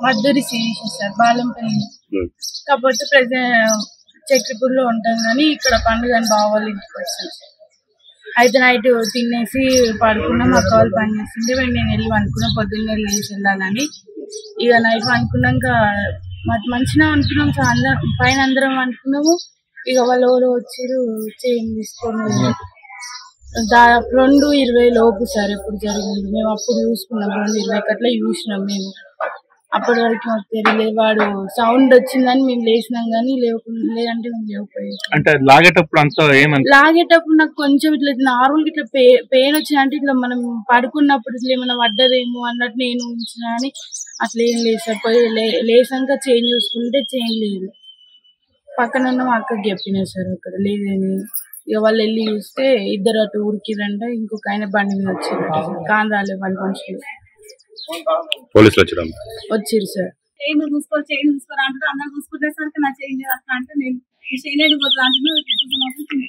Madduri Sirisha sir, Balampalli. కాకపోతే చక్రపూర్లో ఉంటాం కానీ ఇక్కడ పండుగ బాగోళ్ళు ఇంటికి వచ్చాను. అయితే నైట్ తినేసి పడుకున్నాం. మా కాల్ పని చేస్తుంటే నేను వెళ్ళి అనుకున్నా పొద్దున్న లేచి వెళ్ళాలని. ఇక నైట్ అనుకున్నాక మంచిగా అనుకున్నాం సార్, పైన అందరం అనుకున్నాము. ఇక వాళ్ళు ఎవరో వచ్చారు, చైన్ తీసుకొని 2:20 లోపు సార్ ఎప్పుడు జరిగింది. మేము అప్పుడు చూసుకున్నాం, 2:20 అట్లా చూసినాం మేము. అప్పటి వరకు మాకు తెలియలేదు. వాడు సౌండ్ వచ్చిందని మేము లేచినాం కానీ లేదంటే మేము లేకపోయాం. అంటే లాగేటప్పుడు నాకు కొంచెం ఇట్లా నార్మల్గా ఇట్లా పెయిన్ వచ్చిందంటే ఇట్లా మనం పడుకున్నప్పుడు ఇట్లా ఏమైనా పడ్డదేమో అన్నట్టు నేను ఊహించిన కానీ అట్లా ఏం లేదు సార్. పోయి లేసాక చైన్ చూసుకుంటే చైన్ లేదు. పక్కన ఉన్న మా అక్కకి చెప్పినా సార్ అక్కడ లేదని. ఇక వాళ్ళు వెళ్ళి చూస్తే ఇద్దరు అటు ఊరికిరంట, ఇంకొక ఆయన బండి మీద వచ్చారు. కాని రాలే వాళ్ళ మనుషులు. పోలీసులు వచ్చిర్రు సార్. చైన్ చూసుకోరా అంటే అందరు చూసుకునేసరికి నా చైన్ అంటే నేను ఈ చైన్ పోతుంది అంటే చైన్ పోతుంది